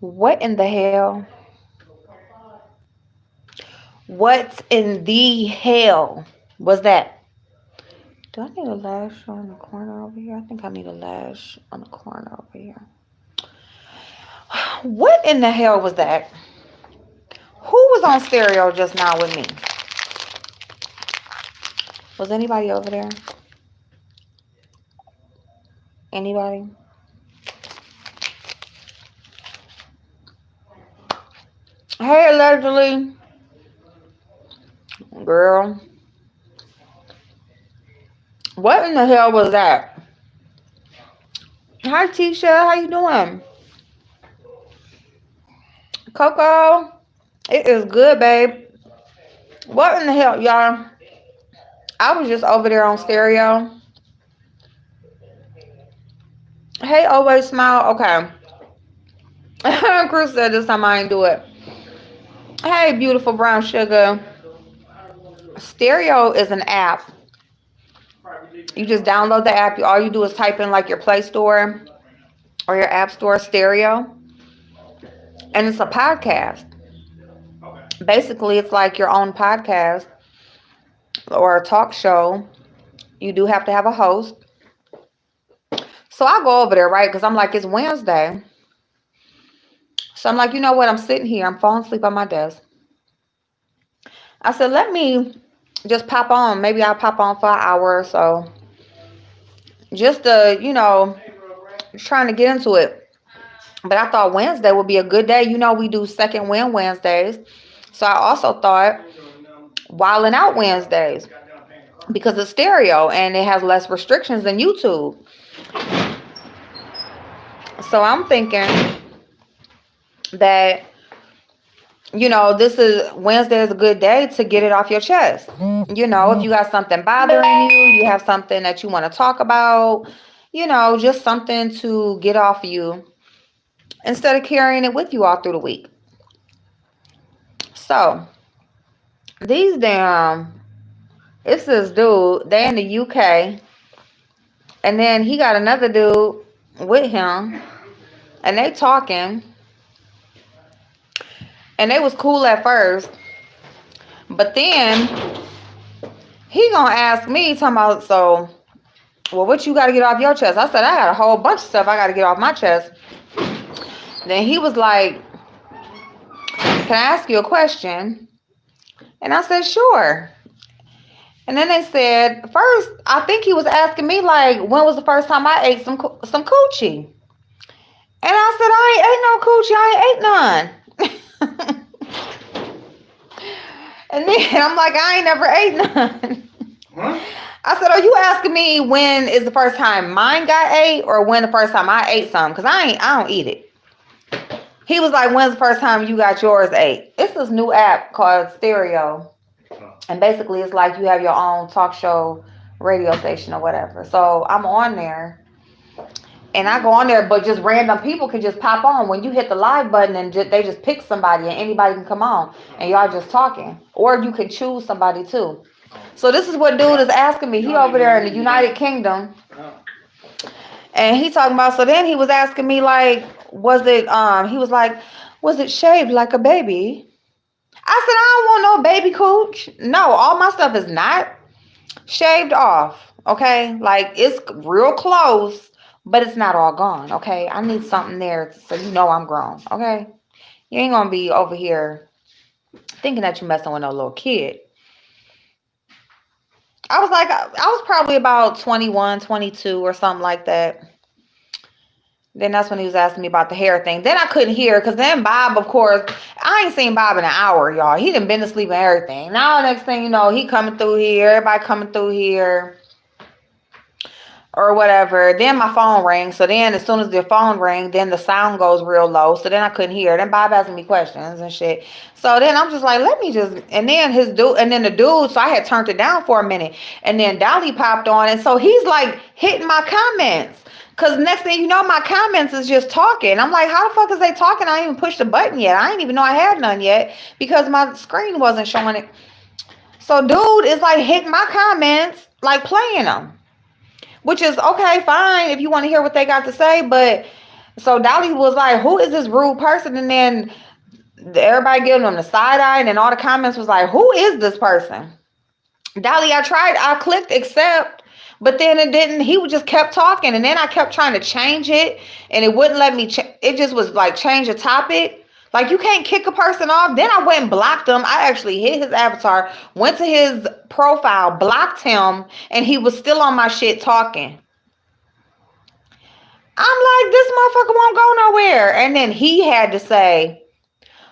What in the hell? What in the hell was that? Do I need a lash on the corner over here? I think I need a lash on the corner over here. What in the hell was that? Who was on stereo just now with me? Was anybody over there? Anybody? Hey, allegedly. Girl. What in the hell was that? Hi, Tisha. How you doing? Coco. It is good, babe. What in the hell, y'all? I was just over there on stereo. Hey, always smile. Okay. Chris said this time I ain't do it. Hey, beautiful brown sugar. Stereo is an app. You just download the app. All you do is type in like your Play Store or your App Store stereo. And it's a podcast. Basically, it's like your own podcast or a talk show. You do have to have a host. So I go over there, right? Because I'm like, it's Wednesday. So I'm like, you know what? I'm sitting here. I'm falling asleep on my desk. I said, let me just pop on. Maybe I'll pop on for an hour or so. Just to, trying to get into it. But I thought Wednesday would be a good day. We do second win Wednesdays. So I also thought Wildin' Out Wednesdays because it's stereo and it has less restrictions than YouTube. So I'm thinking that, this is Wednesday is a good day to get it off your chest. If you got something bothering you have something that you want to talk about, just something to get off you instead of carrying it with you all through the week. So it's this dude, they in the UK, and then he got another dude with him, and they talking, and they was cool at first, but then he gonna ask me, talking about, so, well, what you gotta get off your chest? I said, I got a whole bunch of stuff I gotta get off my chest. Then he was like, can I ask you a question? And I said, sure. And then they said, first, I think he was asking me, like, when was the first time I ate some coochie? And I said, I ain't ate no coochie. I ain't ate none. And then I'm like, I ain't never ate none. Huh? I said, are you asking me when is the first time mine got ate or when the first time I ate some? Because I don't eat it. He was like, when's the first time you got yours ate? It's this new app called Stereo. And basically it's like you have your own talk show radio station or whatever. So I'm on there. And I go on there, but just random people can just pop on. When you hit the live button and they just pick somebody and anybody can come on. And y'all just talking. Or you can choose somebody too. So this is what dude is asking me. He over there in the United Kingdom. And he talking about, so then he was asking me like, he was like, was it shaved like a baby? I said, I don't want no baby cooch. No, all my stuff is not shaved off. Okay. Like it's real close, but it's not all gone. Okay. I need something there so I'm grown. Okay. You ain't gonna be over here thinking that you're messing with no little kid. I was probably about 21, 22 or something like that. Then that's when he was asking me about the hair thing. Then I couldn't hear because then Bob, of course, I ain't seen Bob in an hour, y'all. He done been to sleep and everything. Now, next thing you know, he coming through here. Everybody coming through here or whatever. Then my phone rang. So then as soon as the phone rang, then the sound goes real low. So then I couldn't hear. Then Bob asking me questions and shit. So then I'm just like, and then the dude, so I had turned it down for a minute. And then Dolly popped on. And so he's like hitting my comments. Because next thing you know, my comments is just talking. I'm like, how the fuck is they talking? I ain't even pushed the button yet. I didn't even know I had none yet because my screen wasn't showing it. So dude is like hitting my comments, like playing them. Which is okay, fine, if you want to hear what they got to say. But So Dolly was like, who is this rude person? And then everybody giving them the side eye, and then all the comments was like, who is this person? Dolly, I clicked accept, but then it didn't. He just kept talking, and then I kept trying to change it, and it wouldn't let me. It just was like change the topic. Like you can't kick a person off. Then I went and blocked him. I actually hit his avatar, went to his profile, blocked him, and he was still on my shit talking. I'm like, this motherfucker won't go nowhere. And then he had to say,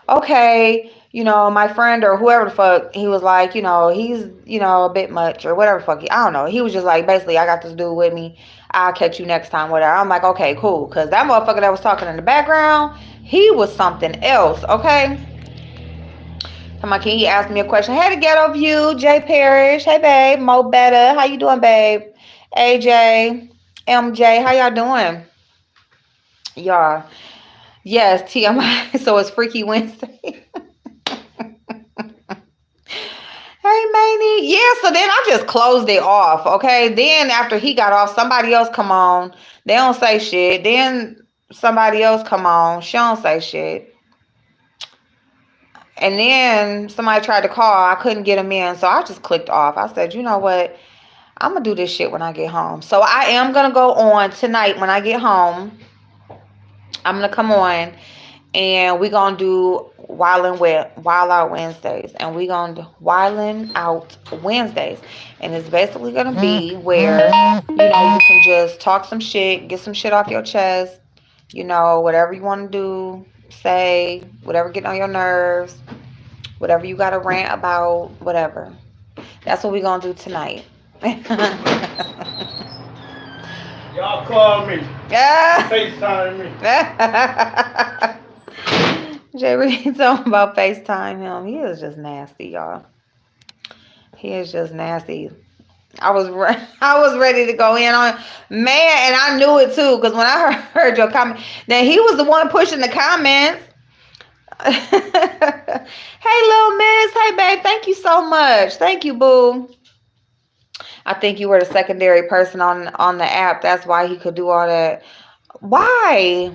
okay, you know, my friend or whoever the fuck, he was like, you know, he's, you know, a bit much or whatever the fuck. I don't know. He was just like, basically, I got this dude with me. I'll catch you next time, whatever. I'm like, okay, cool. Because that motherfucker that was talking in the background, he was something else, okay? Come on, can you ask me a question? Hey, the ghetto view, Jay Parrish. Hey, babe. Mo Better. How you doing, babe? AJ, MJ, how y'all doing? Y'all. Yes, TMI. So it's Freaky Wednesday. Hey, Manny. Yeah, so then I just closed it off, okay? Then after he got off, somebody else come on. They don't say shit. Then somebody else come on. She don't say shit. And then somebody tried to call. I couldn't get him in, so I just clicked off. I said, you know what? I'm going to do this shit when I get home. So I am going to go on tonight when I get home. I'm going to come on. And we're going to do Wild Out Wednesdays. And we're going to do Wildin' Out Wednesdays. And it's basically going to be where, you know, you can just talk some shit, get some shit off your chest. You know, whatever you want to do, say, whatever getting on your nerves, whatever you got to rant about, whatever. That's what we're going to do tonight. Y'all call me. FaceTime me. Jay, we talking about FaceTime him. He is just nasty, y'all. He is just nasty. I was ready to go in on man, and I knew it too because when I heard your comment, then he was the one pushing the comments. Hey, little miss. Hey, babe. Thank you so much. Thank you, boo. I think you were the secondary person on the app. That's why he could do all that. Why?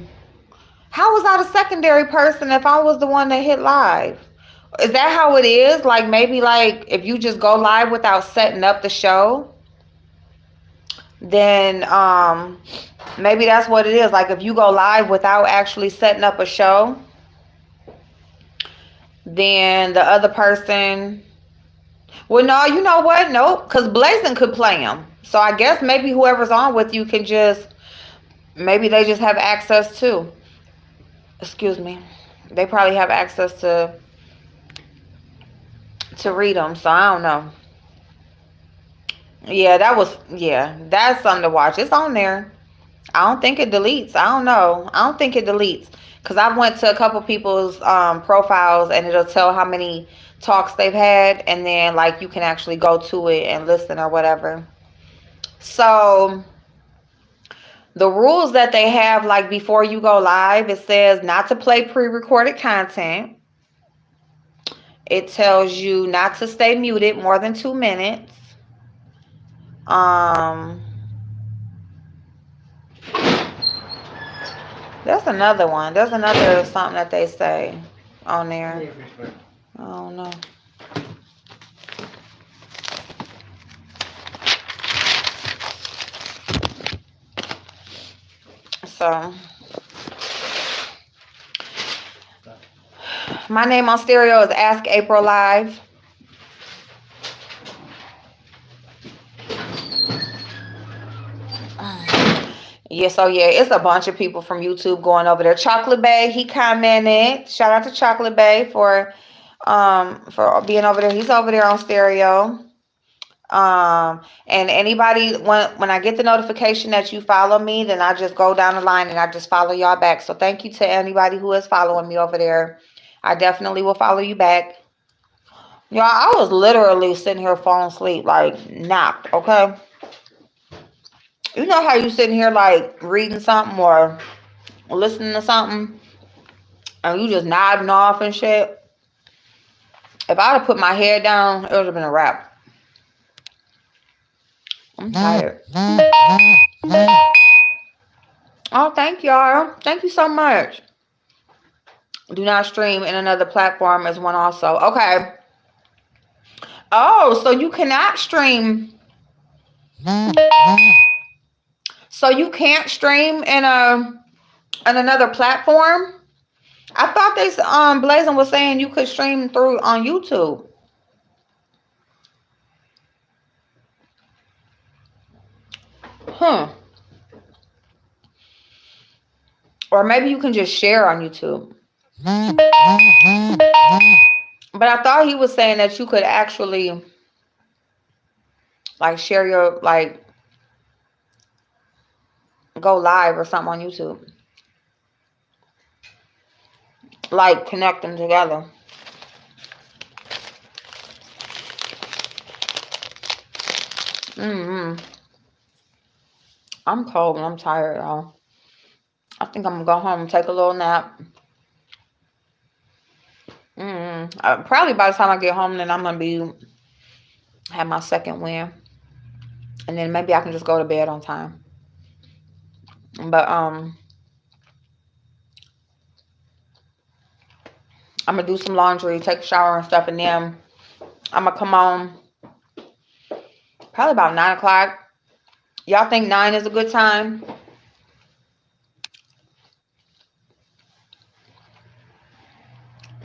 How was I the secondary person if I was the one that hit live? Is that how it is? Like maybe like if you just go live without setting up the show, then maybe that's what it is. Like if you go live without actually setting up a show, then the other person, well, no, you know what? Nope, because Blazing could play them. So I guess maybe whoever's on with you can just, maybe they just have access to. Excuse me. They probably have access to read them. So I don't know. Yeah, that's something to watch. It's on there. I don't think it deletes. I don't know. I don't think it deletes. Because I went to a couple people's profiles and it'll tell how many talks they've had. And then like you can actually go to it and listen or whatever. So the rules that they have, like before you go live, it says not to play pre-recorded content. It tells you not to stay muted more than 2 minutes. There's another one. There's another something that they say on there. I don't know. So my name on stereo is Ask April Live. Yeah, so yeah, it's a bunch of people from YouTube going over there. Chocolate Bay, he commented. Shout out to Chocolate Bay for being over there. He's over there on stereo. And anybody, when I get the notification that you follow me, then I just go down the line and I just follow y'all back. So thank you to anybody who is following me over there. I definitely will follow you back. Y'all, I was literally sitting here falling asleep, like knocked, okay? You know how you sitting here like reading something or listening to something and you just nodding off and shit? If I'd have put my head down, it would have been a wrap. I'm tired. Oh, thank y'all. Thank you so much. Do not stream in another platform as one also. Okay. Oh, so you cannot stream. So you can't stream in another platform? I thought they Blazing was saying you could stream through on YouTube. Huh. Or maybe you can just share on YouTube. But I thought he was saying that you could actually like share your like go live or something on YouTube. Like connect them together. I'm cold and I'm tired, y'all. I think I'm gonna go home and take a little nap. Probably by the time I get home, then I'm gonna have my second win, and then maybe I can just go to bed on time. But I'm gonna do some laundry, take a shower and stuff, and then I'm gonna come on probably about 9 o'clock. Y'all think 9 is a good time?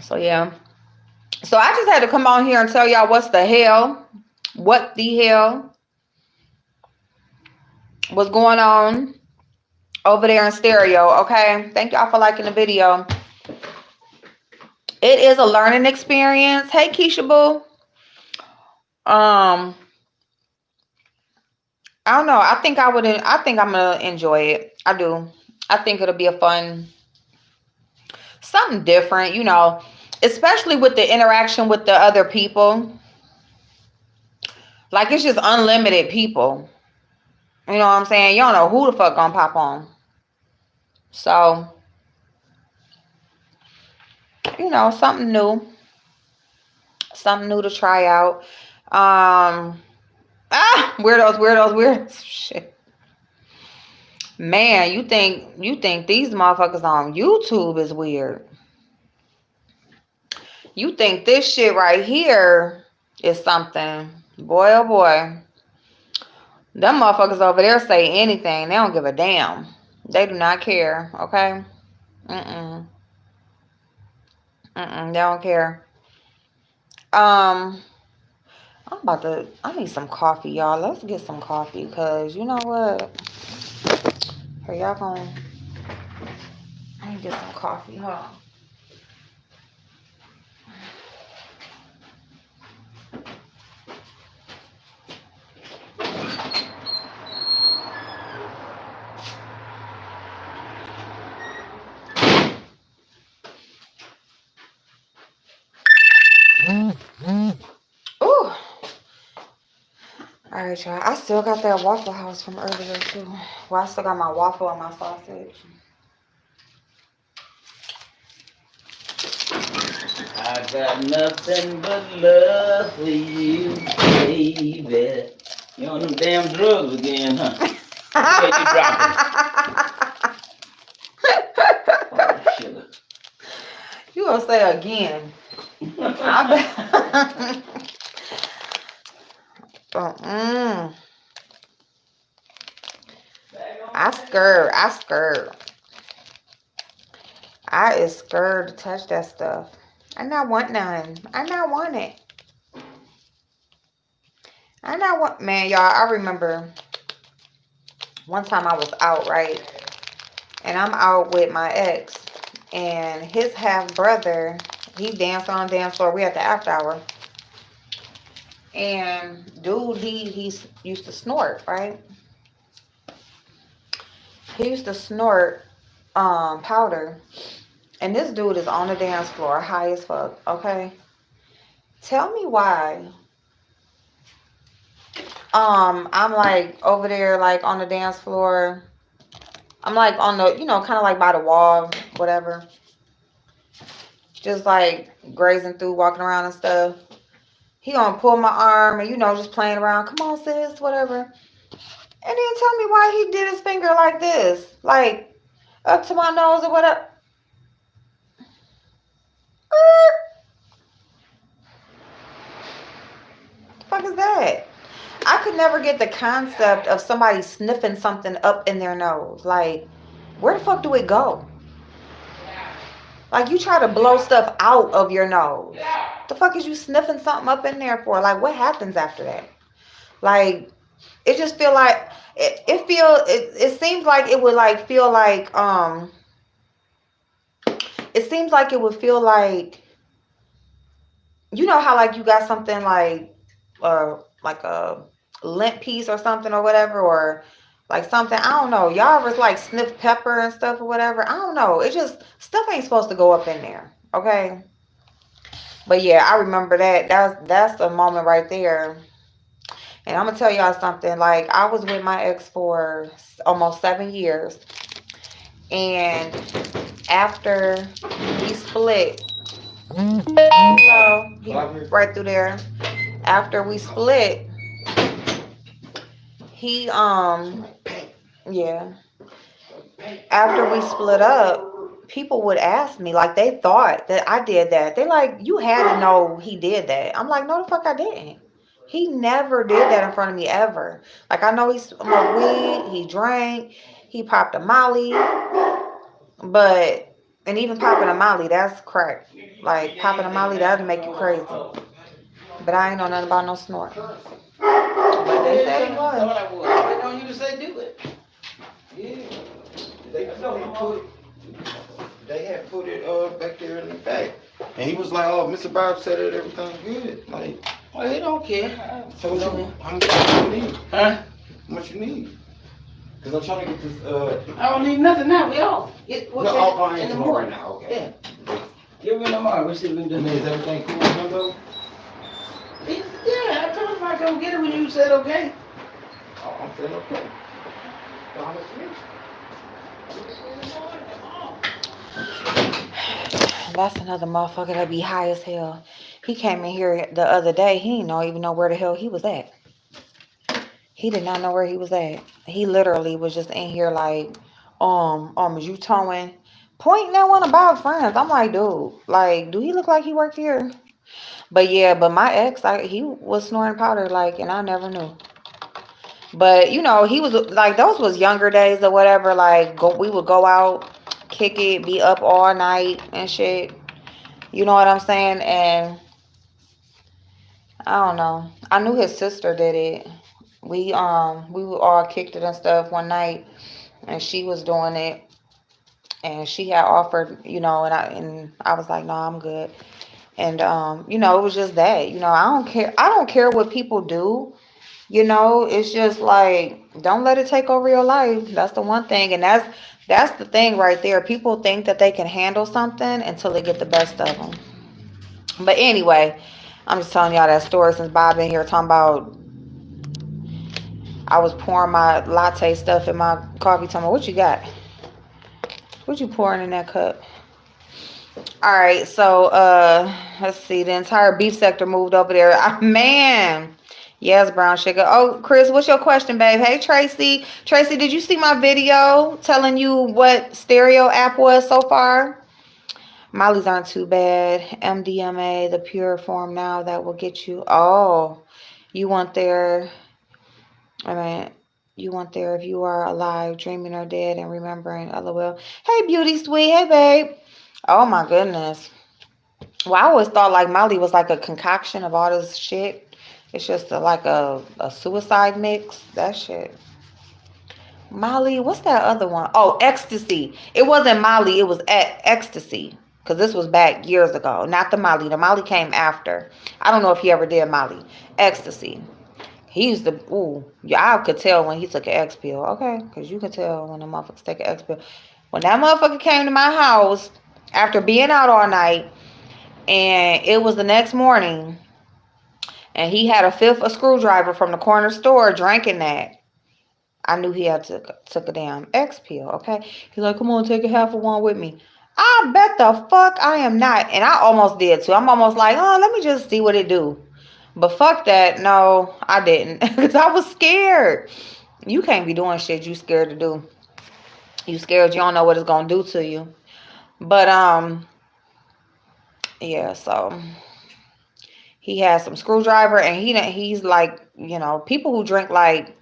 So yeah. So I just had to come on here and tell y'all what the hell was going on over there in stereo. Okay, thank y'all for liking the video. It is a learning experience. Hey Keisha Boo. I don't know. I think I'm gonna enjoy it. I do. I think it'll be a fun, something different, especially with the interaction with the other people. Like, it's just unlimited people. You know what I'm saying? You don't know who the fuck gonna pop on. So, something new. Something new to try out. Weirdos. Shit. Man, you think these motherfuckers on YouTube is weird. You think this shit right here is something. Boy, oh boy. Them motherfuckers over there say anything. They don't give a damn. They do not care, okay? They don't care. I need some coffee, y'all. Let's get some coffee, because you know what? Here, y'all going. I need to get some coffee. Hold on. Ooh. Alright, y'all. I still got that Waffle House from earlier, too. Well, I still got my waffle and my sausage. I got nothing but love for you, baby. You on them damn drugs again, huh? Yeah, you dropping. You gonna say again? I bet. I scared. I is scared to touch that stuff. I not want none. I not want it. Man, y'all, I remember one time I was out, right? And I'm out with my ex. And his half brother, he danced on the dance floor. We at the after hour. And dude, he used to snort, right? He used to snort powder. And this dude is on the dance floor, high as fuck, okay? Tell me why. I'm like over there, like on the dance floor. I'm like on the, kind of like by the wall, whatever. Just like grazing through, walking around and stuff. He gonna pull my arm and, just playing around. Come on, sis, whatever. And then tell me why he did his finger like this. Like, up to my nose or whatever. The fuck is that? I could never get the concept of somebody sniffing something up in their nose. Like, where the fuck do it go? Like, you try to blow stuff out of your nose. The fuck is you sniffing something up in there for? Like, what happens after that? Like, it just feel like it seems like it would like feel like it seems like it would feel like, you know how like you got something like a lint piece or something or whatever, or like something, I don't know, y'all ever like sniff pepper and stuff or whatever, I don't know, it just stuff ain't supposed to go up in there, okay? But yeah, I remember that's a moment right there. And I'm gonna tell y'all something, like I was with my ex for almost 7 years, and after we split, hello, he right through there, after we split, he yeah, after we split up, people would ask me, like they thought that I did that. They like, you had to know he did that. I'm like, no the fuck I didn't. He never did that in front of me ever. Like, I know he smoked weed, he drank, he popped a molly, but, and even popping a molly, that's crack. Like popping a molly, that'd make you crazy. But I ain't know nothing about no snort. But they said he was. Why don't you just say do it? Yeah. They had put it back there in the back. And he was like, oh, Mr. Bob said it, everything good. Like, well, he don't care. So how much you need? Huh? How much you need? Because I'm trying to get this, I don't need nothing now, we off. I ain't in the morning now, okay. Yeah. Give me tomorrow, we'll see if we can do this. Is everything cool with him though? Yeah, I told him I come get it when you said okay. Oh, I'm feeling okay. That's another motherfucker that be high as hell. He came in here the other day. He didn't even know where the hell he was at. He did not know where he was at. He literally was just in here like, is you towing? Pointing at one about friends. I'm like, dude, like, do he look like he worked here? But yeah, but my ex, he was snoring powder, like, and I never knew. But you know, he was like, those was younger days or whatever. Like, we would go out, kick it, be up all night and shit. You know what I'm saying? And I don't know. I knew his sister did it. We all kicked it and stuff one night, and she was doing it, and she had offered, you know, and I was like, no, I'm good. And you know, it was just that, you know, I don't care what people do, you know, it's just like, don't let it take over your life. That's the one thing. And that's the thing right there. People think that they can handle something until they get the best of them. But anyway, I'm just telling y'all that story since Bob been here talking about, I was pouring my latte stuff in my coffee, talking about, what you got? What you pouring in that cup? All right, so let's see. The entire beef sector moved over there. Man, yes, brown sugar. Oh, Chris, what's your question, babe? Hey, Tracy. Tracy, did you see my video telling you what stereo app was so far? Molly's aren't too bad. MDMA, the pure form now that will get you. Oh, you want there. I mean, you want there if you are alive, dreaming or dead, and remembering. LOL. Hey, beauty sweet. Hey, babe. Oh my goodness. Well, I always thought like Molly was like a concoction of all this shit. It's just like a suicide mix. That shit. Molly, what's that other one? Oh, ecstasy. It wasn't Molly, it was ecstasy. Because this was back years ago. Not the Molly. The Molly came after. I don't know if he ever did Molly. Ecstasy. He used to, ooh, yeah, I could tell when he took an X pill. Okay, because you can tell when the motherfuckers take an X pill. When that motherfucker came to my house after being out all night, and it was the next morning, and he had a screwdriver from the corner store drinking that, I knew he had took a damn X pill, okay? He's like, come on, take a half of one with me. I bet the fuck I am not. And I almost did too. I'm almost like, oh, let me just see what it do. But fuck that. No, I didn't. Because I was scared. You can't be doing shit you scared to do. You scared, you don't know what it's gonna do to you. But yeah, so he has some screwdriver, and he's like, people who drink like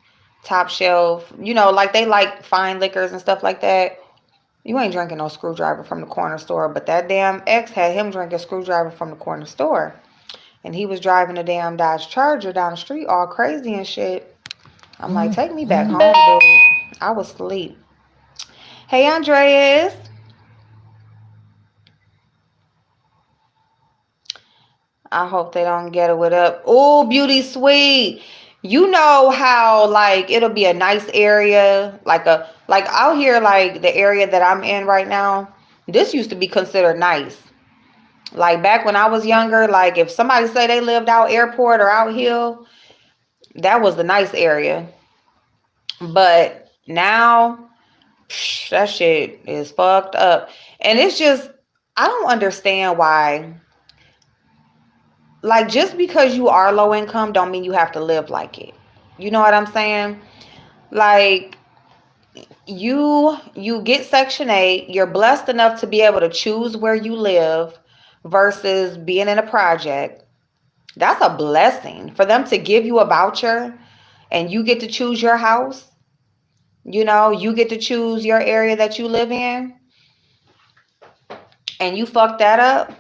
top shelf, like they like fine liquors and stuff like that. You ain't drinking no screwdriver from the corner store. But that damn ex had him drinking screwdriver from the corner store. And he was driving a damn Dodge Charger down the street all crazy and shit. I'm like, take me back home, dude. I was asleep. Hey, Andreas. I hope they don't get it with up. Oh, beauty sweet. You know how like it'll be a nice area, like out here, like the area that I'm in right now. This used to be considered nice. Like back when I was younger, like if somebody say they lived out airport or out hill, that was the nice area. But now that shit is fucked up. And it's just, I don't understand why. Like, just because you are low income don't mean you have to live like it. You know what I'm saying? Like, you get Section 8, you're blessed enough to be able to choose where you live versus being in a project. That's a blessing. For them to give you a voucher and you get to choose your house, you get to choose your area that you live in, and you fuck that up.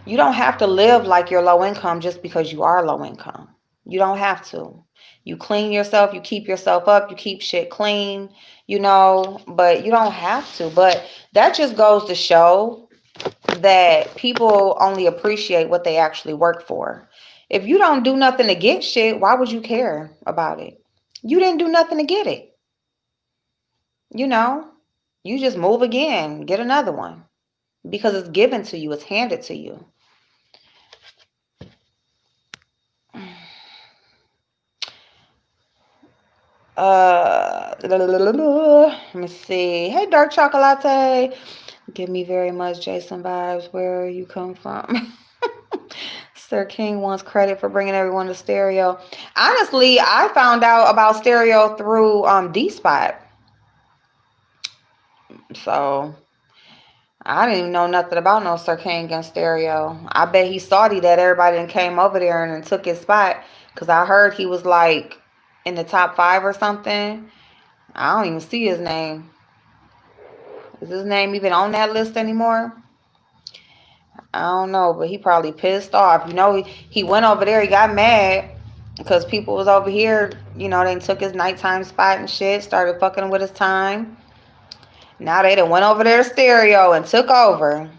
You don't have to live like you're low income just because you are low income. You don't have to. You clean yourself, you keep yourself up, you keep shit clean, but you don't have to. But that just goes to show that people only appreciate what they actually work for. If you don't do nothing to get shit, why would you care about it? You didn't do nothing to get it. You just move again, get another one because it's given to you, it's handed to you. Let me see. Hey, dark chocolate. Give me very much Jason vibes. Where you come from? Sir King wants credit for bringing everyone to stereo. Honestly, I found out about stereo through D Spot. So I didn't even know nothing about no Sir King and stereo. I bet he salty that everybody then came over there and took his spot. Because I heard he was like in the top 5 or something. I don't even see his name. Is his name even on that list anymore? I don't know, but he probably pissed off. He went over there, he got mad because people was over here, they took his nighttime spot and shit, started fucking with his time. Now they done went over there to stereo and took over.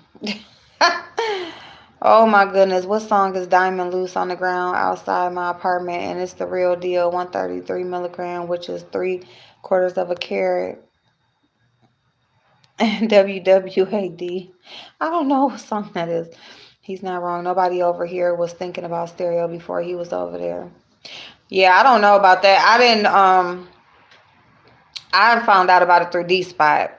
Oh my goodness, what song is Diamond Loose on the ground outside my apartment? And it's the real deal, 133 milligram, which is 3/4 of a carat. WWAD. I don't know what song that is. He's not wrong. Nobody over here was thinking about stereo before he was over there. Yeah, I don't know about that. I found out about it through D Spot.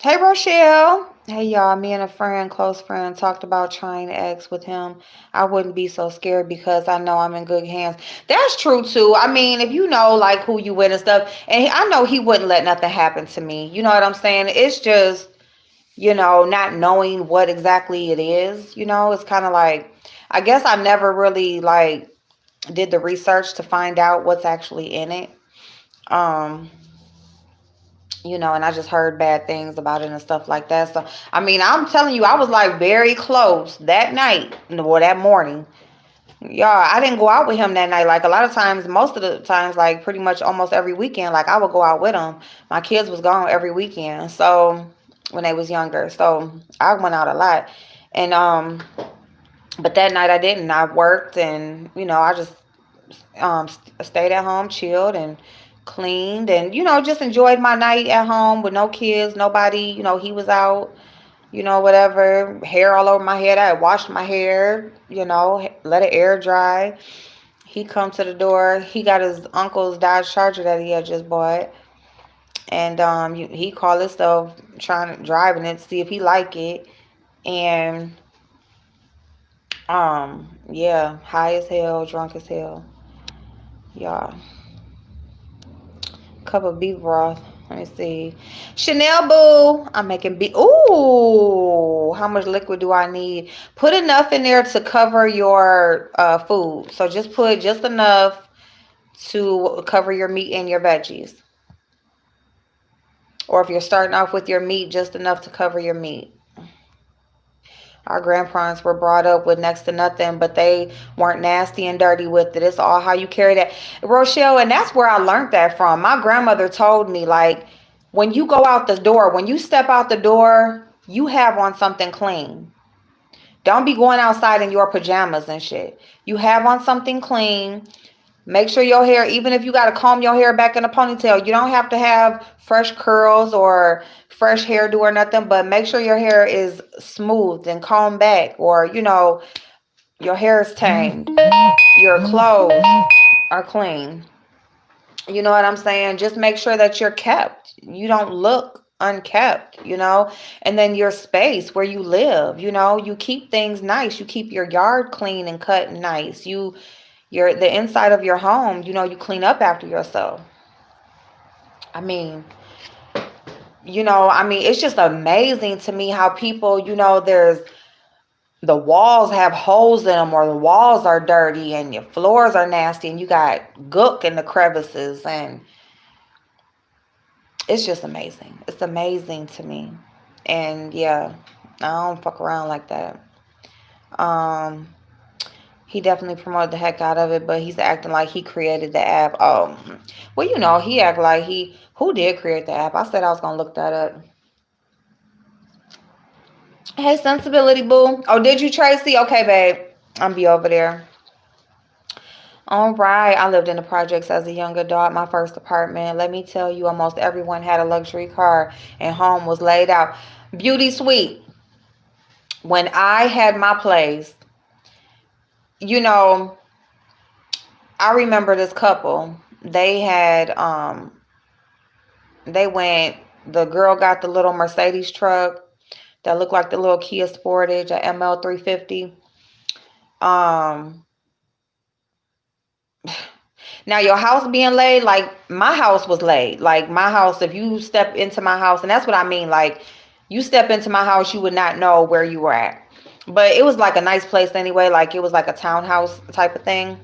Hey, Rochelle. Hey, y'all. Me and a friend, close friend, talked about trying to X with him. I wouldn't be so scared because I know I'm in good hands. That's true, too. I mean, if you know, like, who you with and stuff, and I know he wouldn't let nothing happen to me. You know what I'm saying? It's just, not knowing what exactly it is. It's kind of like, I guess I never really, like, did the research to find out what's actually in it. And I just heard bad things about it and stuff like that. So, I mean, I'm telling you, I was like very close that night or that morning. Yeah, I didn't go out with him that night. Like a lot of times, most of the times, like pretty much almost every weekend, like I would go out with him. My kids was gone every weekend. So when they was younger. So I went out a lot. And, but that night I didn't. I worked and, I just stayed at home, chilled and cleaned and just enjoyed my night at home with no kids, nobody. He was out, whatever, hair all over my head. I had washed my hair, let it air dry. He come to the door. He got his uncle's Dodge Charger that he had just bought, and he called himself driving it to see if he like it. And Yeah, high as hell, drunk as hell. Y'all, cup of beef broth. Let me see. Chanel boo. I'm making beef. Ooh, how much liquid do I need? Put enough in there to cover your food. So just put just enough to cover your meat and your veggies. Or if you're starting off with your meat, just enough to cover your meat. Our grandparents were brought up with next to nothing, but they weren't nasty and dirty with it. It's all how you carry that. Rochelle, and that's where I learned that from. My grandmother told me, like, when you go out the door, when you step out the door, you have on something clean. Don't be going outside in your pajamas and shit. You have on something clean. Make sure your hair, even if you got to comb your hair back in a ponytail, you don't have to have fresh curls or fresh hairdo or nothing, but make sure your hair is smooth and combed back, or, your hair is tamed. Your clothes are clean. You know what I'm saying? Just make sure that you're kept. You don't look unkept, and then your space where you live, you keep things nice. You keep your yard clean and cut and nice. The inside of your home, you clean up after yourself. I mean, it's just amazing to me how people, there's the walls have holes in them, or the walls are dirty and your floors are nasty and you got gook in the crevices, and it's just amazing. It's amazing to me. And yeah, I don't fuck around like that. Um He definitely promoted the heck out of it, but he's acting like he created the app. Oh, well, he act like who did create the app? I said I was gonna look that up. Hey, sensibility boo. Oh, did you, Tracy? Okay, babe, I'll be over there. All right, I lived in the projects as a young adult. My first apartment. Let me tell you, almost everyone had a luxury car, and home was laid out. Beauty suite. When I had my place, you know, I remember this couple. They had They went, the girl got the little Mercedes truck that looked like the little Kia Sportage, a ML350. Um, Now your house being laid, like my house was laid. Like my house, if you step into my house, and that's what I mean, like you step into my house, you would not know where you were at. But it was like a nice place anyway, like it was like a townhouse type of thing.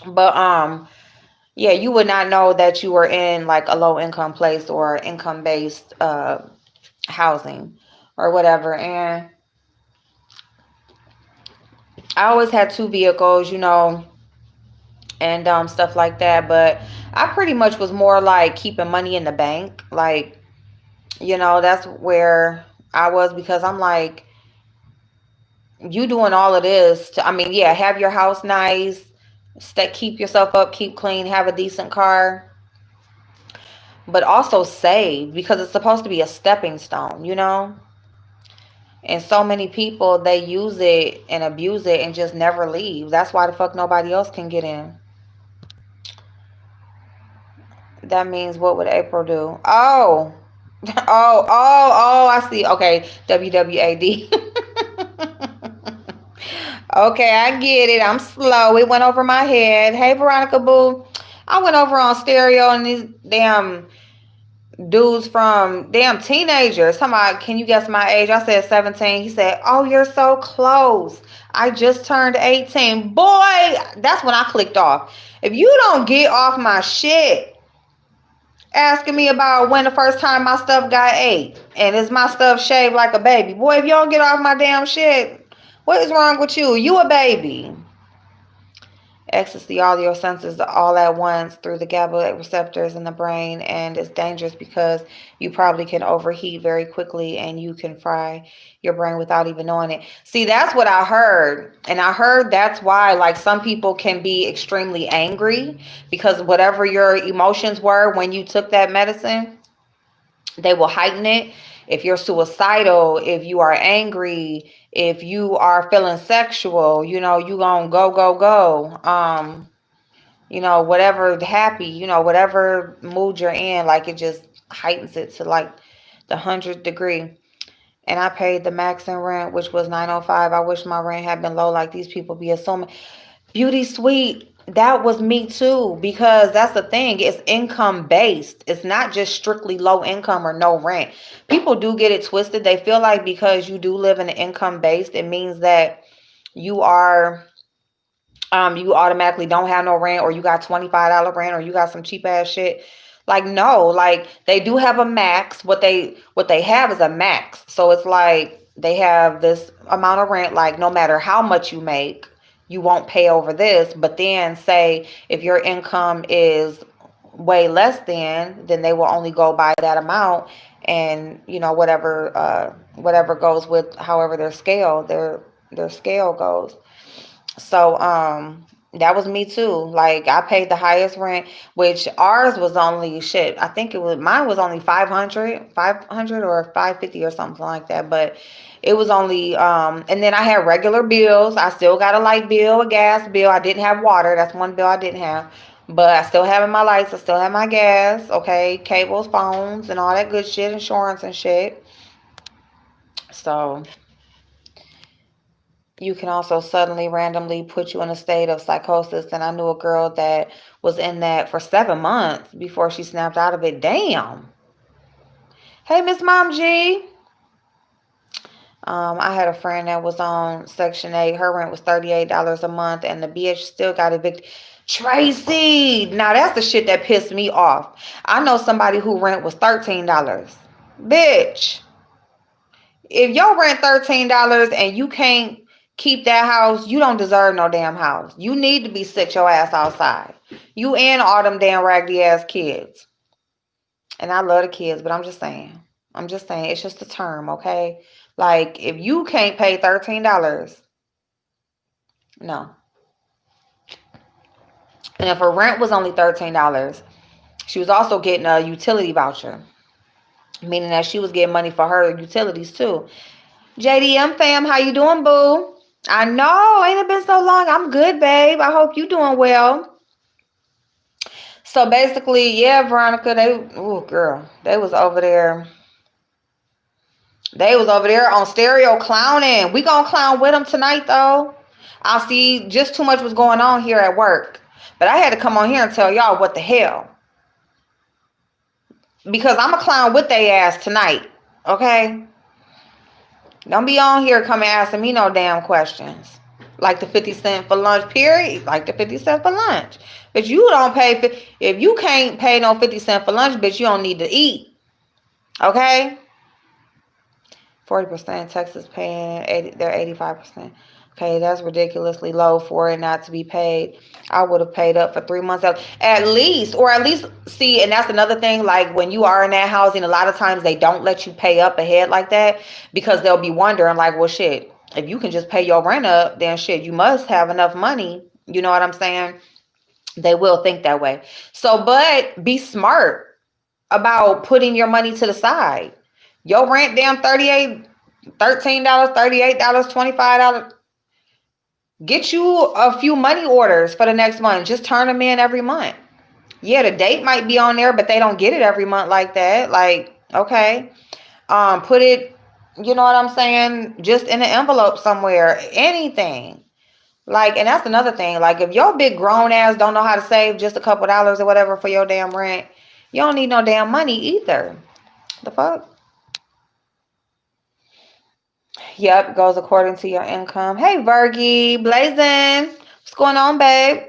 But yeah, you would not know that you were in like a low income place or income based housing or whatever. And I always had two vehicles, and stuff like that. But I pretty much was more like keeping money in the bank. Like, that's where I was, because I'm like, you doing all of this to, I mean, yeah, have your house nice, keep yourself up, keep clean, have a decent car, but also save, because it's supposed to be a stepping stone. And so many people, they use it and abuse it and just never leave. That's why the fuck nobody else can get in. That means, what would April do? Oh, oh, I see. Okay, WWAD. Okay, I get it. I'm slow. It went over my head. Hey, Veronica Boo. I went over on stereo, and these damn dudes from damn teenagers. Somebody, can you guess my age? I said 17. He said, "Oh, you're so close. I just turned 18." Boy, that's when I clicked off. If you don't get off my shit, asking me about when the first time my stuff got ate, and is my stuff shaved like a baby. Boy, if you don't get off my damn shit, what is wrong with you? You a baby. Ecstasy, all your senses all at once through the GABA receptors in the brain, and it's dangerous because you probably can overheat very quickly and you can fry your brain without even knowing it. See, that's what I heard. And I heard that's why, like, some people can be extremely angry because whatever your emotions were when you took that medicine, they will heighten it. If you're suicidal, if you are angry, if you are feeling sexual, you gonna go. Whatever, happy, whatever mood you're in, like it just heightens it to like the 100th degree. and I paid the max in rent, which was 905. I wish my rent had been low like these people be assuming. Beauty Sweet, that was me too, because that's the thing. It's income based. It's not just strictly low income or no rent. People do get it twisted. They feel like because you do live in an income based, it means that you are you automatically don't have no rent, or you got $25 rent, or you got some cheap ass shit. Like, no, like they do have a max. What they have is a max. So it's like they have this amount of rent, like no matter how much you make, you won't pay over this. But then say if your income is way less than, then they will only go by that amount, and whatever goes with however their scale goes. So that was me too. Like I paid the highest rent, which ours was only shit. I think mine was only 500 or 550 or something like that. But it was only and then I had regular bills. I still got a light bill, a gas bill. I didn't have water. That's one bill I didn't have. But I still have my lights. I still have my gas. Okay, cables, phones, and all that good shit, insurance and shit. So you can also suddenly randomly put you in a state of psychosis. And I knew a girl that was in that for 7 months before she snapped out of it. Damn. Hey, Miss Mom G. I had a friend that was on Section 8. Her rent was $38 a month, and the bitch still got evicted. Tracy! Now, that's the shit that pissed me off. I know somebody who rent was $13. Bitch. If your rent $13 and you can't keep that house, you don't deserve no damn house. You need to be sit your ass outside. You and all them damn raggedy ass kids. And I love the kids, but I'm just saying. It's just a term, okay? Like, if you can't pay $13, no. And if her rent was only $13, she was also getting a utility voucher, meaning that she was getting money for her utilities too. JDM fam, how you doing, boo? I know, ain't it been so long? I'm good, babe. I hope you doing well. So basically, yeah, Veronica, they was over there. They was over there on stereo clowning. We gonna clown with them tonight, though. I see just too much was going on here at work. But I had to come on here and tell y'all what the hell. Because I'm a clown with they ass tonight, okay? Don't be on here coming asking me no damn questions. Like the 50 cent for lunch, period. Like the 50 cent for lunch. But you don't pay, if you can't pay no 50 cent for lunch, bitch, you don't need to eat. Okay? 40%, Texas paying 80, they're 85%. Okay, that's ridiculously low for it not to be paid. I would have paid up for 3 months at least, or at least see. And that's another thing. Like when you are in that housing, a lot of times they don't let you pay up ahead like that because they'll be wondering, like, well, shit, if you can just pay your rent up, then shit, you must have enough money. You know what I'm saying? They will think that way. So, but be smart about putting your money to the side. Your rent damn $13, $38, $25. Get you a few money orders for the next month. Just turn them in every month. Yeah, the date might be on there, but they don't get it every month like that. Like, okay. Put it, you know what I'm saying? Just in an envelope somewhere. Anything. Like, and that's another thing. Like, if your big grown ass don't know how to save just a couple dollars or whatever for your damn rent, you don't need no damn money either. The fuck? Yep, goes according to your income. Hey, Virgie, Blazing. What's going on, babe?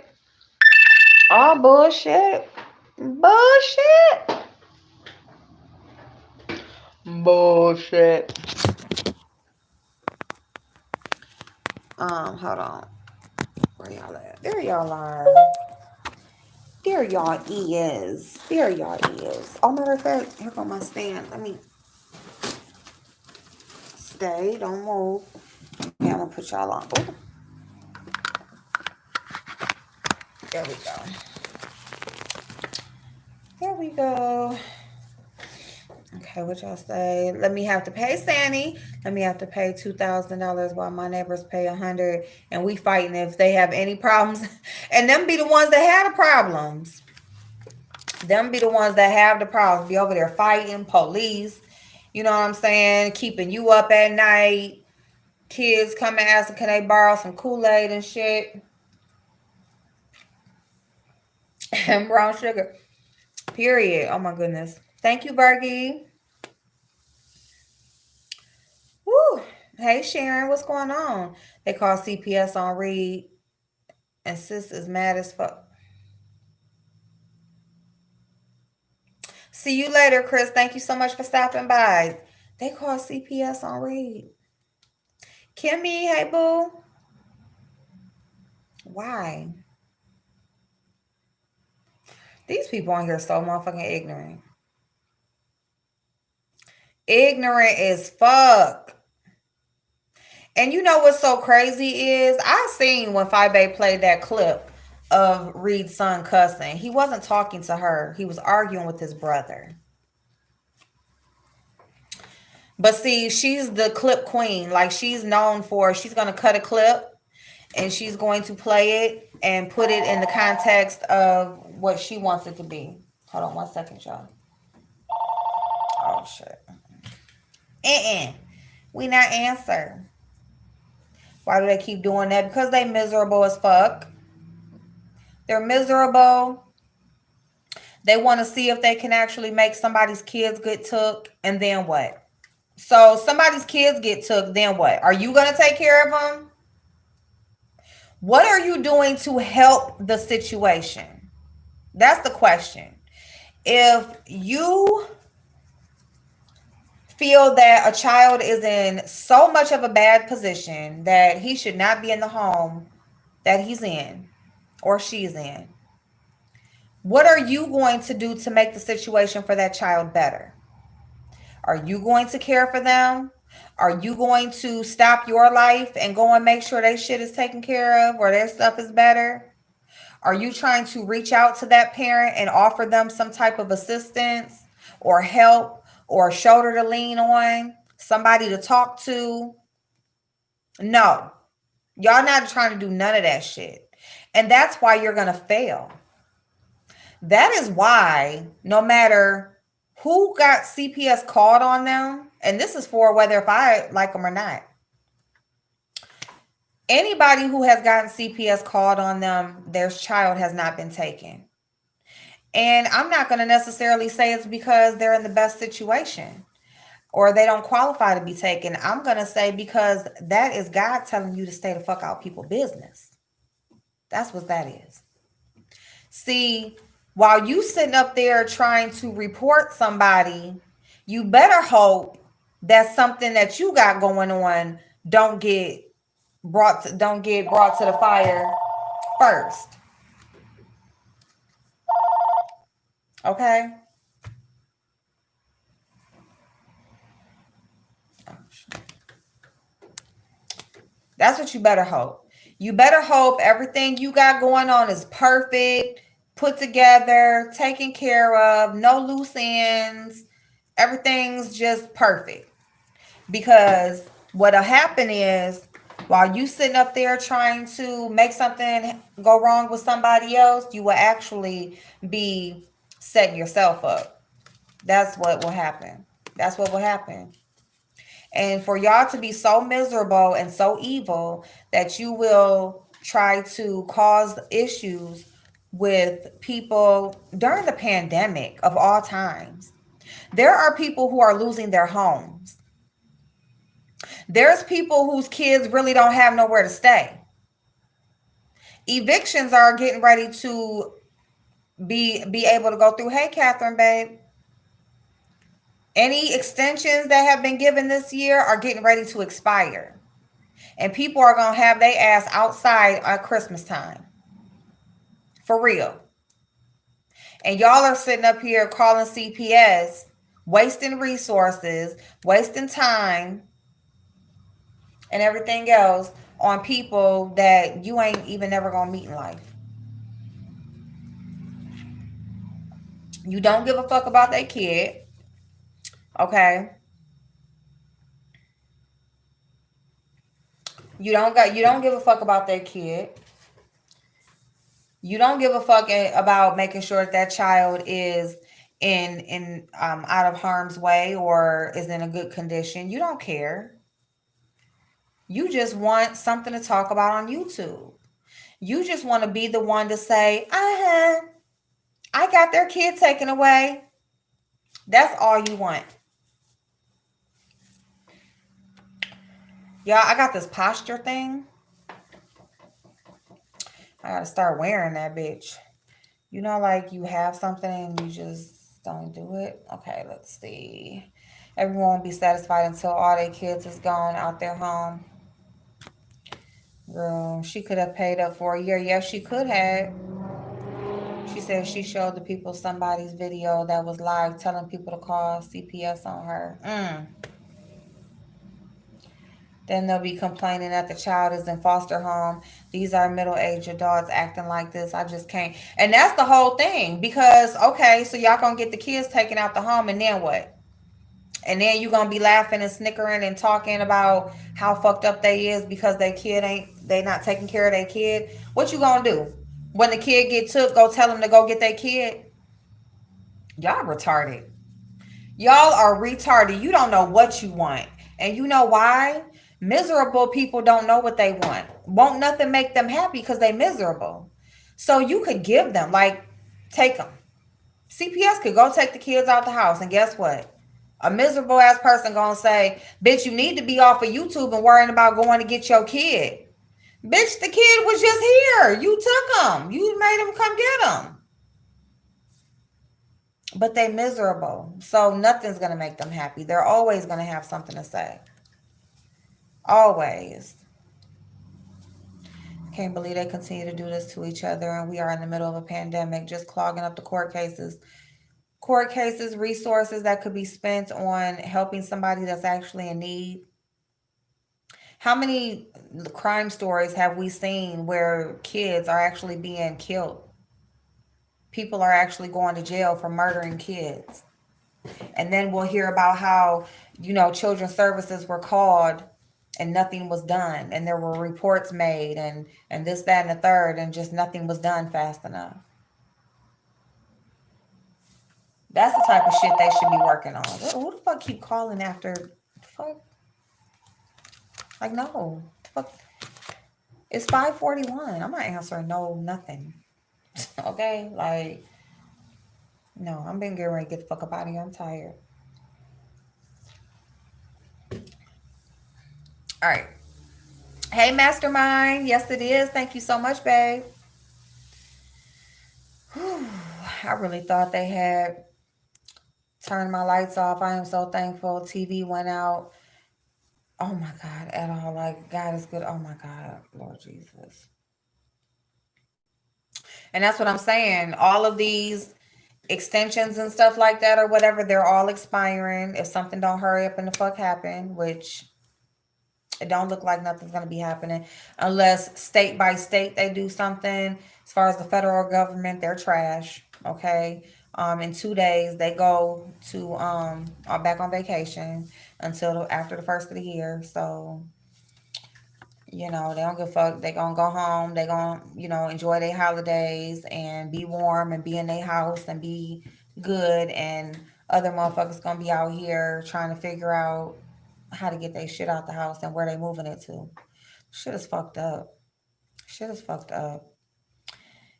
Oh, bullshit. Bullshit. Bullshit. Hold on. Where y'all at? There y'all are. There y'all is. There y'all is. Oh, matter of fact, here go my stand. Let me stay. Don't move. Okay, I'm gonna put y'all on. Ooh. There we go. There we go. Okay, what y'all say? Let me have to pay Sandy. Let me have to pay $2,000 while my neighbors pay $100, and we fighting if they have any problems. And them be the ones that have the problems. Them be the ones that have the problems. Be over there fighting police You know what I'm saying? Keeping you up at night. Kids coming asking, can they borrow some Kool-Aid and shit? And brown sugar. Period. Oh my goodness. Thank you, Bergie. Woo. Hey, Sharon, what's going on? They call CPS on Reed, and sis is mad as fuck. See you later, Chris. Thank you so much for stopping by. They call CPS on Reed. Kimmy, hey, boo. Why? These people on here so motherfucking ignorant. Ignorant as fuck. And you know what's so crazy is I seen when Fibe played that clip of Reed's son cussing. He wasn't talking to her. He was arguing with his brother. But see, she's the clip queen. Like she's known for, she's going to cut a clip and she's going to play it and put it in the context of what she wants it to be. Hold on 1 second, y'all. Oh, shit. We not answer. Why do they keep doing that? Because they miserable as fuck. They're miserable. They want to see if they can actually make somebody's kids get took, and then what? So somebody's kids get took, then what? Are you going to take care of them? What are you doing to help the situation? That's the question. If you feel that a child is in so much of a bad position that he should not be in the home that he's in or she's in, what are you going to do to make the situation for that child better? Are you going to care for them? Are you going to stop your life and go and make sure their shit is taken care of or their stuff is better? Are you trying to reach out to that parent and offer them some type of assistance or help or a shoulder to lean on, somebody to talk to? No, y'all not trying to do none of that shit. And that's why you're going to fail. That is why no matter who got CPS called on them, and this is for whether if I like them or not, anybody who has gotten CPS called on them, their child has not been taken. And I'm not going to necessarily say it's because they're in the best situation or they don't qualify to be taken. I'm going to say because that is God telling you to stay the fuck out people's business. That's what that is. See, while you sitting up there trying to report somebody, you better hope that something that you got going on don't get brought to the fire first. Okay? That's what you better hope. You better hope everything you got going on is perfect, put together, taken care of, no loose ends. Everything's just perfect. Because what'll happen is while you sitting up there trying to make something go wrong with somebody else, you will actually be setting yourself up. That's what will happen. That's what will happen. And for y'all to be so miserable and so evil that you will try to cause issues with people during the pandemic of all times. There are people who are losing their homes. There's people whose kids really don't have nowhere to stay. Evictions are getting ready to be able to go through. Hey, Catherine, babe. Any extensions that have been given this year are getting ready to expire. And people are going to have their ass outside at Christmas time. For real. And y'all are sitting up here calling CPS, wasting resources, wasting time, and everything else on people that you ain't even never going to meet in life. You don't give a fuck about that kid. Okay? You don't give a fuck about that kid. You don't give a fuck about making sure that child is in out of harm's way or is in a good condition. You don't care. You just want something to talk about on YouTube. You just want to be the one to say, I got their kid taken away. That's all you want. Y'all, I got this posture thing. I gotta start wearing that bitch. You know, like you have something and you just don't do it. Okay, let's see. Everyone won't be satisfied until all their kids is gone out their home. Girl, she could have paid up for a year. Yes, she could have. She said she showed the people somebody's video that was live telling people to call CPS on her. Then they'll be complaining that the child is in foster home. These are middle-aged adults acting like this. I just can't. And that's the whole thing. Because, okay, so y'all gonna get the kids taken out the home and then what? And then you gonna be laughing and snickering and talking about how fucked up they is because they not taking care of their kid. What you gonna do? When the kid get took, go tell them to go get their kid? Y'all retarded. Y'all are retarded. You don't know what you want. And you know why? Miserable people don't know what they want. Won't nothing make them happy because they miserable. So you could give them, like, take them. CPS could go take the kids out the house. And guess what? A miserable ass person gonna say, bitch, you need to be off of YouTube and worrying about going to get your kid. Bitch, the kid was just here. You took him. You made him come get him. But they miserable. So nothing's going to make them happy. They're always going to have something to say. Always. Can't believe they continue to do this to each other. And we are in the middle of a pandemic, just clogging up the court cases. Court cases, resources that could be spent on helping somebody that's actually in need. How many crime stories have we seen where kids are actually being killed? People are actually going to jail for murdering kids. And then we'll hear about how, children's services were called and nothing was done. And there were reports made and this, that, and the third, and just nothing was done fast enough. That's the type of shit they should be working on. Who the fuck keep calling after? Fuck. Like, no. Fuck. It's 5:41. I'm not answering no nothing. Okay? Like, no, I'm being getting ready to get the fuck up out of here. I'm tired. All right. Hey, Mastermind. Yes, it is. Thank you so much, babe. Whew. I really thought they had turned my lights off. I am so thankful. TV went out. Oh my God, at all. Like, God is good. Oh my God, Lord Jesus. And that's what I'm saying. All of these extensions and stuff like that or whatever, they're all expiring. If something don't hurry up and the fuck happen, which it don't look like nothing's going to be happening unless state by state they do something. As far as the federal government, they're trash. Okay. In 2 days they go to back on vacation until after the first of the year. So they don't give a fuck. They gonna go home. They gonna enjoy their holidays and be warm and be in their house and be good. And other motherfuckers gonna be out here trying to figure out how to get their shit out the house and where they moving it to. Shit is fucked up. Shit is fucked up.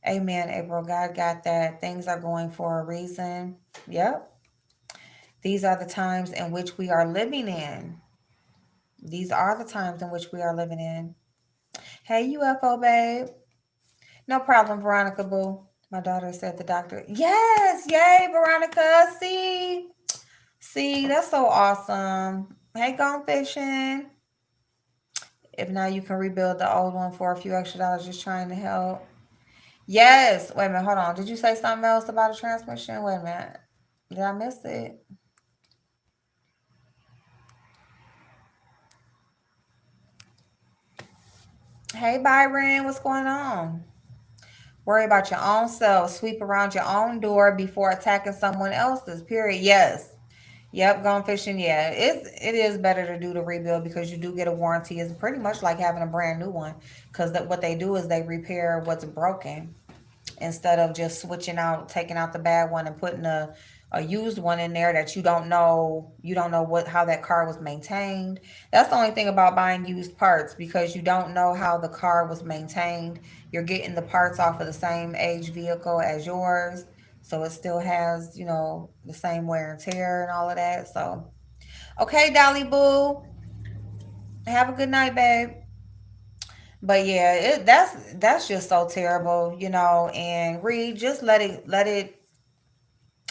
Amen, April. God got that. Things are going for a reason. Yep. These are the times in which we are living in. These are the times in which we are living in. Hey, UFO babe. No problem, Veronica boo. My daughter said the doctor. Yes, yay, Veronica. See, that's so awesome. Hey, gone fishing. If not, you can rebuild the old one for a few extra dollars, just trying to help. Yes. Wait a minute, hold on. Did you say something else about a transmission? Wait a minute. Did I miss it? Hey, Byron, what's going on? Worry about your own self. Sweep around your own door before attacking someone else's. Period. Yes. Yep, gone fishing. Yeah, it is better to do the rebuild because you do get a warranty. It's pretty much like having a brand new one because what they do is they repair what's broken instead of just switching out, taking out the bad one and putting a a used one in there that you don't know what how that car was maintained. That's the only thing about buying used parts, because you don't know how the car was maintained. You're getting the parts off of the same age vehicle as yours, so it still has, the same wear and tear and all of that. So, okay, Dolly Boo, have a good night, babe. But yeah, that's just so terrible, and Reed, just let it.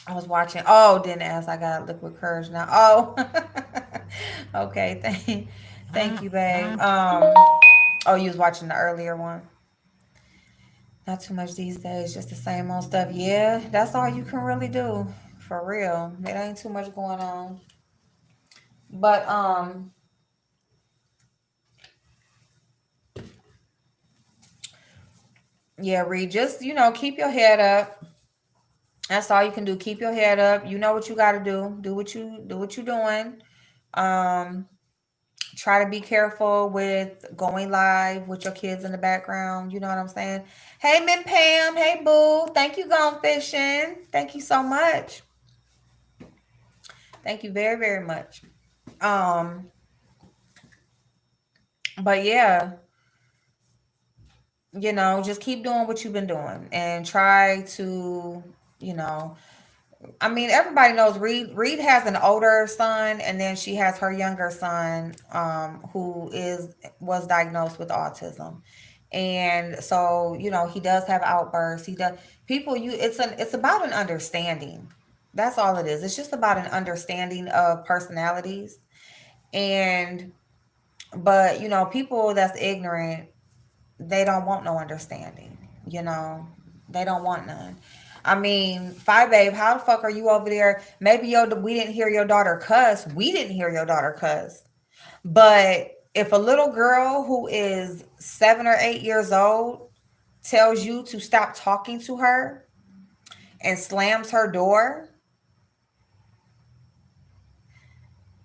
I was watching. Oh, didn't ask. I got liquid courage now. Oh, okay. Thank you, babe. Oh, you was watching the earlier one. Not too much these days. Just the same old stuff. Yeah, that's all you can really do, for real. It ain't too much going on. But yeah, Reed, just keep your head up. That's all you can do. Keep your head up. You know what you got to do. Do what you doing. Um, Try to be careful with going live with your kids in the background. You know what I'm saying? Hey, Min Pam. Hey, Boo. Thank you, Gone Fishing. Thank you so much. Thank you very, very much. Um, but yeah, just keep doing what you've been doing and try to, you know, I mean, everybody knows Reed. Reed has an older son, and then she has her younger son, who was diagnosed with autism, and so he does have outbursts. He does people. It's about an understanding. That's all it is. It's just about an understanding of personalities, and but people that's ignorant, they don't want no understanding. You know, they don't want none. I mean, Fi Babe, how the fuck are you over there? Maybe we didn't hear your daughter cuss. We didn't hear your daughter cuss. But if a little girl who is 7 or 8 years old tells you to stop talking to her and slams her door,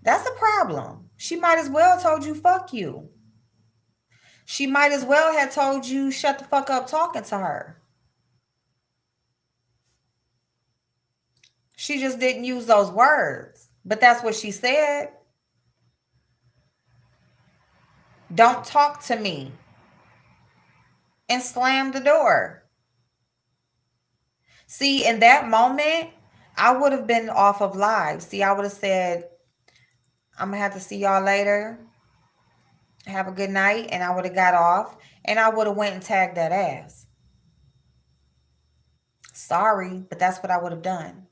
that's a problem. She might as well told you fuck you. She might as well have told you shut the fuck up talking to her. She just didn't use those words. But that's what she said. Don't talk to me. And slam the door. See, in that moment, I would have been off of live. See, I would have said, I'm going to have to see y'all later. Have a good night. And I would have got off. And I would have went and tagged that ass. Sorry, but that's what I would have done.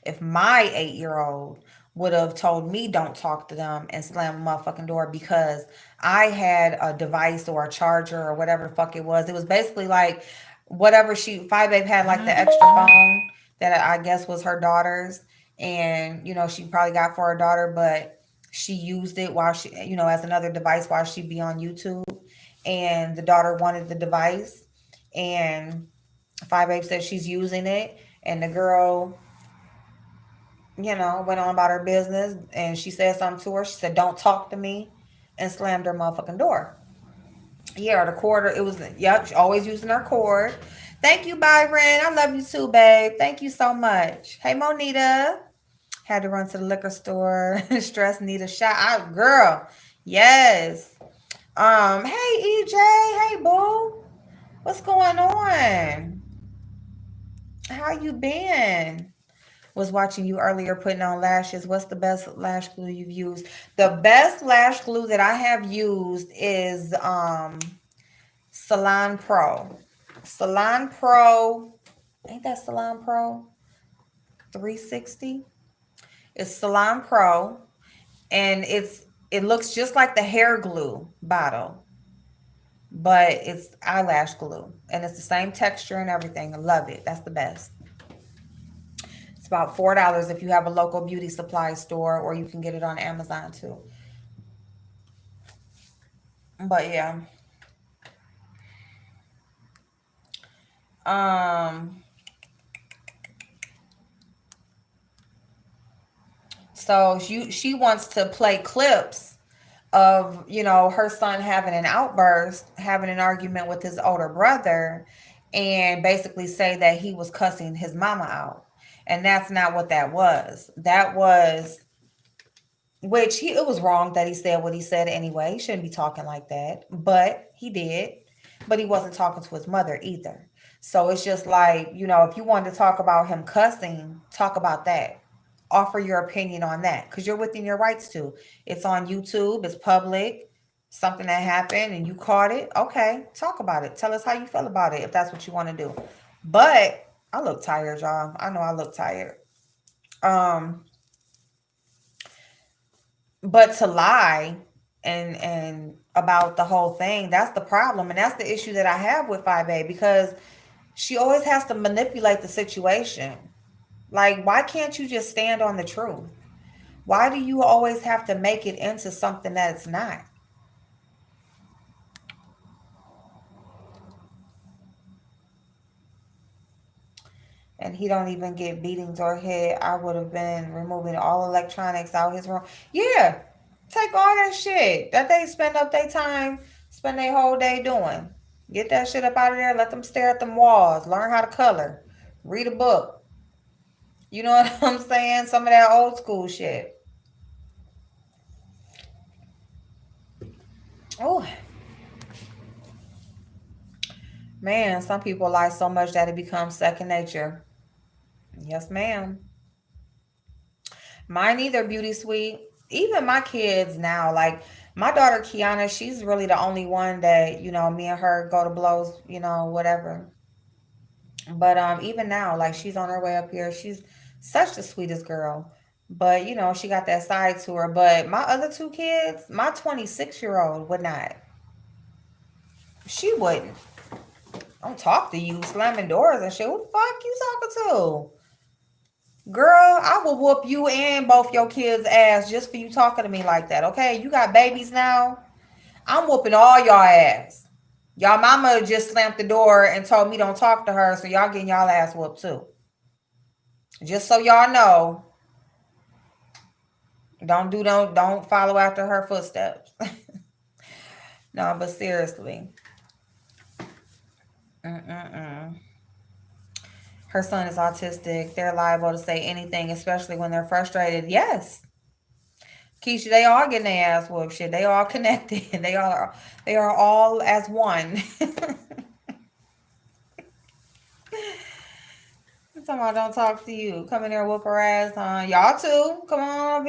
If my 8-year-old would have told me don't talk to them and slam the motherfucking door because I had a device or a charger or whatever the fuck it was. It was basically like whatever Five Babe had, like the extra phone that I guess was her daughter's. And, she probably got for her daughter, but she used it while she, as another device while she'd be on YouTube. And the daughter wanted the device. And Five Babe said she's using it. And the girl went on about her business, and she said something to her. She said, "Don't talk to me," and slammed her motherfucking door. Yeah, the cord, it was, yep, always using her cord. Thank you, Byron. I love you too, babe. Thank you so much. Hey, Monita. Had to run to the liquor store. Stress, need a shot. Girl, yes. Hey, EJ. Hey, boo. What's going on? How you been? Was watching you earlier putting on lashes. What's the best lash glue you've used? The best lash glue that I have used is Salon Pro. Salon Pro, ain't that Salon Pro 360? It's Salon Pro, and it looks just like the hair glue bottle, but it's eyelash glue, and it's the same texture and everything. I love it. That's the best. It's about $4 if you have a local beauty supply store, or you can get it on Amazon too. But yeah. Um so she wants to play clips of her son having an outburst, having an argument with his older brother, and basically say that he was cussing his mama out. And that's not what that was. That was, which it was wrong that he said what he said anyway. He shouldn't be talking like that, but he did. But he wasn't talking to his mother either. So it's just like, if you wanted to talk about him cussing, talk about that. Offer your opinion on that because you're within your rights to. It's on YouTube, it's public, something that happened and you caught it. Okay, talk about it. Tell us how you feel about it if that's what you want to do. But I look tired, y'all. I know I look tired. Um, but to lie and about the whole thing, that's the problem. And that's the issue that I have with 5A because she always has to manipulate the situation. Like, why can't you just stand on the truth? Why do you always have to make it into something that it's not? And he don't even get beatings or hit. I would have been removing all electronics out his room. Yeah, take all that shit that they spend up their time, spend their whole day doing. Get that shit up out of there. Let them stare at them walls. Learn how to color. Read a book. You know what I'm saying? Some of that old school shit. Oh, man, some people lie so much that it becomes second nature. Yes, ma'am. Mine either, beauty sweet. Even my kids now, like my daughter Kiana, she's really the only one that, me and her go to blows, whatever. But even now, like she's on her way up here. She's such the sweetest girl. But she got that side to her. But my other two kids, my 26-year-old would not. She wouldn't. Don't talk to you, slamming doors and shit. Who the fuck you talking to? Girl, I will whoop you and both your kids' ass just for you talking to me like that, okay? You got babies now. I'm whooping all y'all ass. Y'all mama just slammed the door and told me don't talk to her, so y'all getting y'all ass whooped too. Just so y'all know, don't follow after her footsteps. No, but seriously. Mm-mm-mm. Her son is autistic. They're liable to say anything, especially when they're frustrated. Yes. Keisha, they all getting their ass whooped. Shit, they all connected. They are all as one. Somebody don't talk to you. Come in there, whoop her ass, huh? Y'all too. Come on,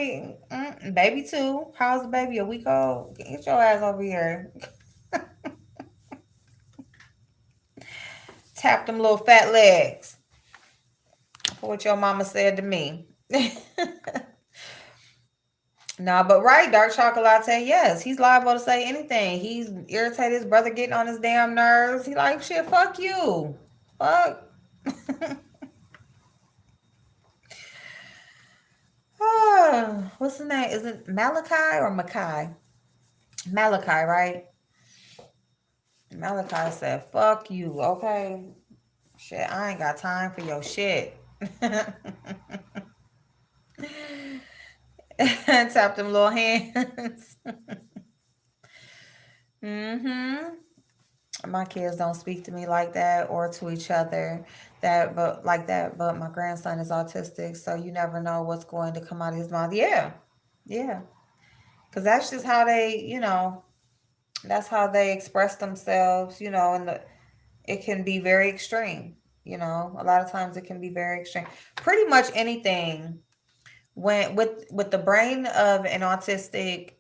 baby too. How's the baby? A week old? Get your ass over here. Tap them little fat legs. For what your mama said to me. No, but right, dark chocolate latte, yes. He's liable to say anything. He's irritated his brother getting on his damn nerves. He like, shit, fuck you. Fuck. What's his name? Is it Malachi or Makai? Malachi, right? Malachi said, fuck you, okay? Shit, I ain't got time for your shit. Tap them little hands. Mm-hmm. My kids don't speak to me like that or to each other but like that. But my grandson is autistic, so you never know what's going to come out of his mouth. Yeah. Yeah. Because that's just how that's how they express themselves, and it can be very extreme. A lot of times it can be very extreme. Pretty much anything when with the brain of an autistic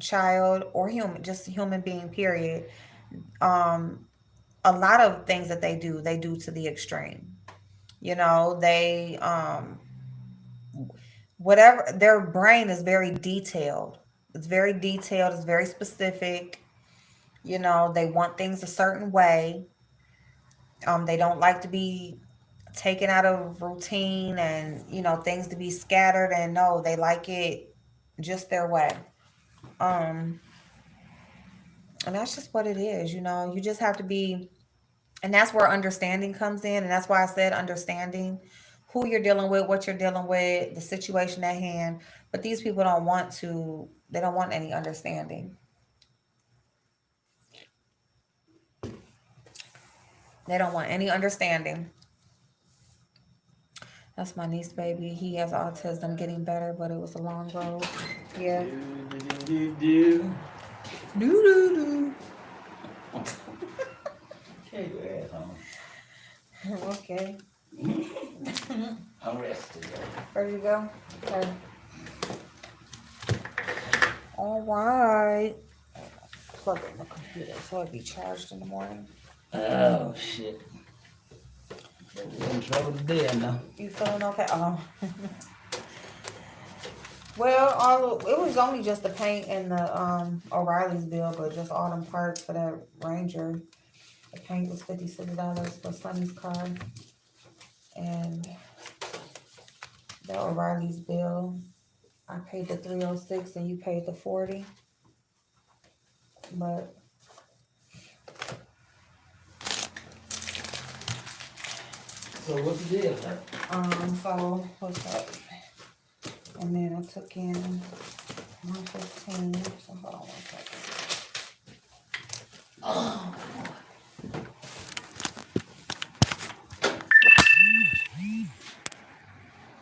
child or human, just a human being, period. Um, a lot of things that they do to the extreme. They whatever their brain is very detailed. It's very detailed. It's very specific. They want things a certain way. They don't like to be taken out of routine and things to be scattered, and no, they like it just their way. Um, and that's just what it is. You just have to be, and that's where understanding comes in, and that's why I said understanding who you're dealing with, what you're dealing with, the situation at hand. But these people don't want to. They don't want any understanding. They don't want any understanding. That's my niece, baby. He has autism, getting better, but it was a long road. Yeah. Do. Do. Okay, your ass on. Okay. I'm rested. Ready to go? Okay. All right. Plug in the computer so it'll be charged in the morning. Oh shit. We're in trouble today now. You feeling okay? Oh. Well, it was only just the paint and the O'Reilly's bill, but just all them parts for that Ranger. The paint was $56 for Sonny's car, and the O'Reilly's bill, I paid the $306 and you paid the $40. But So what's the deal? so what's up? And then I took in 115. So hold on 1 second. Oh,